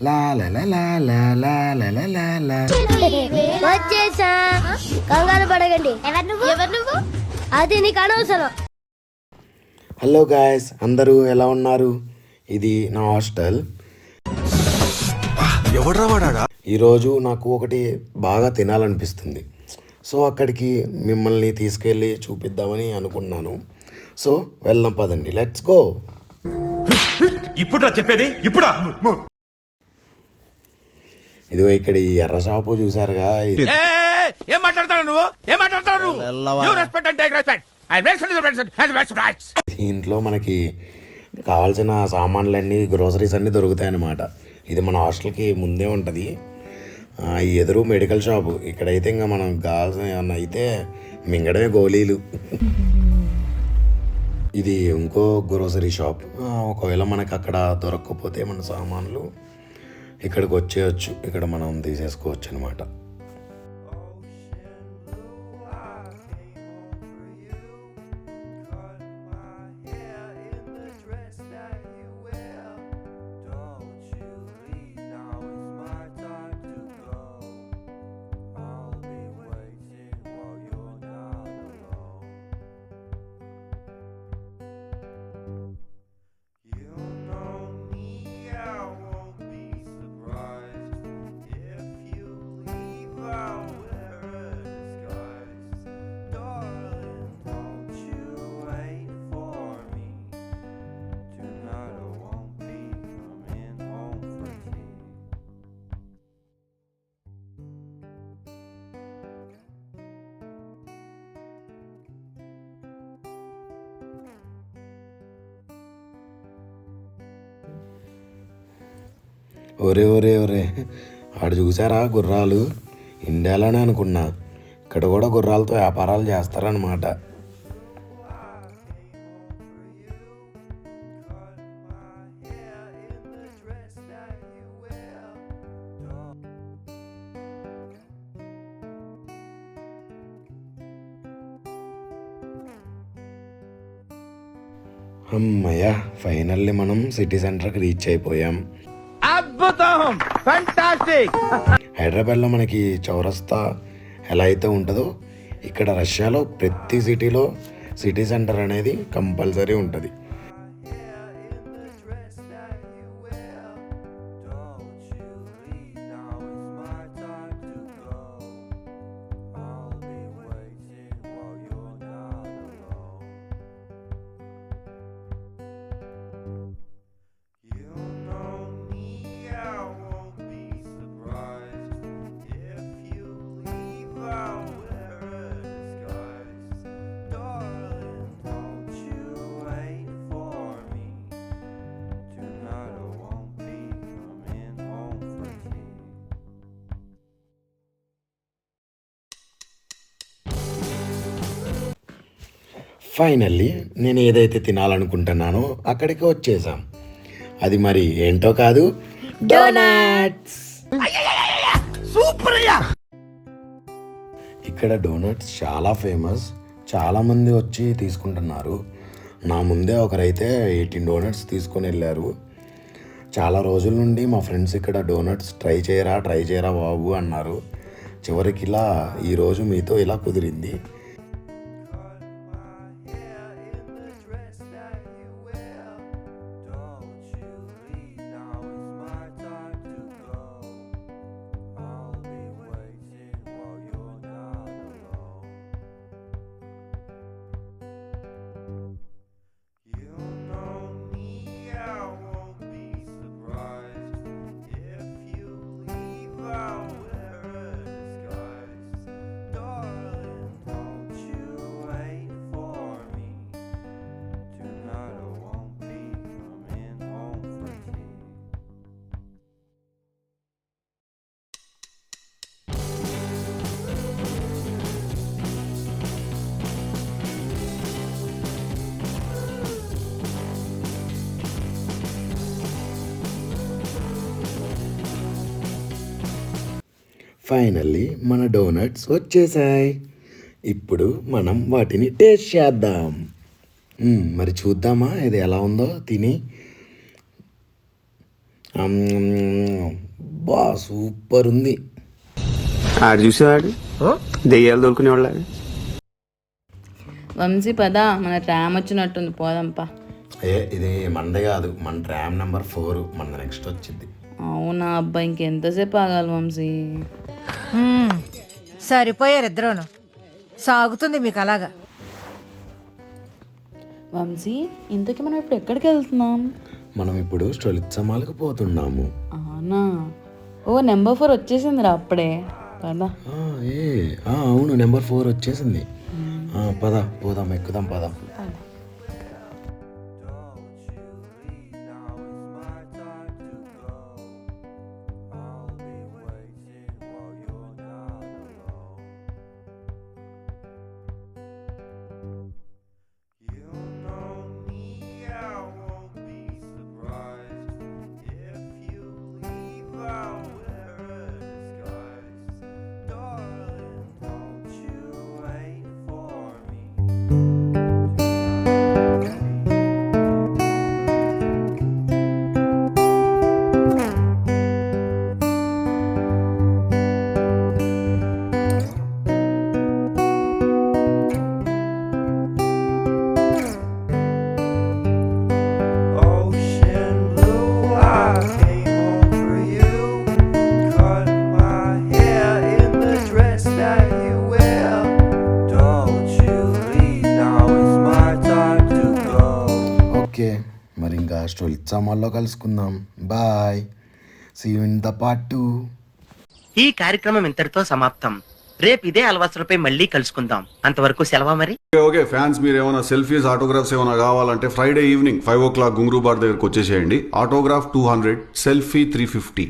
లా లా లా లా లా లా లా లా లా లా. వచ్చేసా, కంగారు పడకండి. ఎవరు నువ్వు? అది నీకు అనవసరం. హలో గాయస్, అందరూ ఎలా ఉన్నారు? ఇది నా హాస్టల్. ఈరోజు నాకు ఒకటి బాగా తినాలనిపిస్తుంది. సో అక్కడికి మిమ్మల్ని తీసుకెళ్ళి చూపిద్దామని అనుకున్నాను. సో వెళ్దాం పదండి, లెట్స్ గో. ఇప్పుడు చెప్పేది ఇప్పుడా? ఇదిగో ఇక్కడ ఈ ఎర్ర షాపు చూసారుగా, ఏం మాట్లాడతావు నువ్వు? ఏం మాట్లాడతావు నువ్వు? దీంట్లో మనకి కావాల్సిన సామాన్లన్నీ, గ్రోసరీస్ అన్నీ దొరుకుతాయి అన్నమాట. ఇది మన హాస్టల్కి ముందే ఉంటుంది. ఈ ఎదురు మెడికల్ షాపు. ఇక్కడైతే ఇంకా మనం కావాల్సిన ఏమన్నా అయితే మింగడమే గోళీలు. ఇది ఇంకో గ్రోసరీ షాప్. ఒకవేళ మనకి అక్కడ దొరకకపోతే మన సామాన్లు ఇక్కడికి వచ్చేయచ్చు, ఇక్కడ మనం తీసేసుకోవచ్చు అనమాట. ఒరే ఒరే ఒరే, ఆడు చూసారా గుర్రాలు? ఇండియాలోనే అనుకున్నా, ఇక్కడ కూడా గుర్రాలతో వ్యాపారాలు చేస్తారనమాట. అమ్మయ్య, ఫైనల్లీ మనం సిటీ సెంటర్కి రీచ్ అయిపోయాం. అద్భుతం, ఫెంటాస్టిక్. హైదరాబాద్లో మనకి చౌరస్తా ఎలా అయితే ఉంటుందో, ఇక్కడ రష్యాలో ప్రతి సిటీలో సిటీ సెంటర్ అనేది కంపల్సరీ ఉంటుంది. ఫైనల్లీ నేను ఏదైతే తినాలనుకుంటున్నానో అక్కడికి వచ్చేసాం. అది మరి ఏంటో కాదు, డోనట్స్. ఇక్కడ డోనట్స్ చాలా ఫేమస్, చాలామంది వచ్చి తీసుకుంటున్నారు. నా ముందే ఒకరైతే 18 డోనట్స్ తీసుకొని వెళ్ళారు. చాలా రోజుల నుండి మా ఫ్రెండ్స్ ఇక్కడ డోనట్స్ ట్రై చేయరా బాబు అన్నారు. చివరికి ఇలా ఈరోజు మీతో ఇలా కుదిరింది. ఫైనల్లీ మన డోనట్స్ వచ్చేసాయి. ఇప్పుడు మనం వాటిని టేస్ట్ చేద్దాం. మరి చూద్దామా ఇది ఎలా ఉందో తిని. అబ్బా సూపర్ ఉంది. ఆడు చూసేవాడు దెయ్యాలు దొరుకునేవాళ్ళు. వంశీ పద, మన ట్రామ్ వచ్చినట్టుంది, పోదాంపా. ఇది మందే కాదు, మన ట్రామ్ నెంబర్ 4 మన నెక్స్ట్ వచ్చింది. అవునా అబ్బా, ఇంకెంతసేపు ఆగాలి వంశీ? సరిపోయారు ఇద్దరును, సాగుతుంది మీకు అలాగా. వంశీ, ఇంతకీ మనం ఇప్పుడు ఎక్కడికి వెళ్తున్నాం? మనం ఇప్పుడు స్టొలిత్సమాలకు పోతున్నాము. అవునా? ఓ నెంబర్ 4 వచ్చేసిందిరా అప్పుడే. పద. అవును, నెంబర్ 4 వచ్చేసింది. పద పోదాం, ఎక్కుదాం, పదాం. ఓకే, మరి ఇంకా స్టొలిత్సమాల్లో కలుసుకుందాం. Bye, see you in the part 2. ఈ కార్యక్రమం ఇంతటితో సమాప్తం. రేపు ఇదే అలవాసులపై మళ్ళీ కలుసుకుందాం. అంతవరకు సెలవా మరి. ఓకే ఫ్యాన్స్, మీరు ఏమైనా సెల్ఫీస్ ఆటోగ్రాఫ్స్ ఏమైనా కావాలంటే Friday evening 5 o'clock Ghungroo bar దగ్గరకు వచ్చేసేయండి. Autograph 200, selfie 350.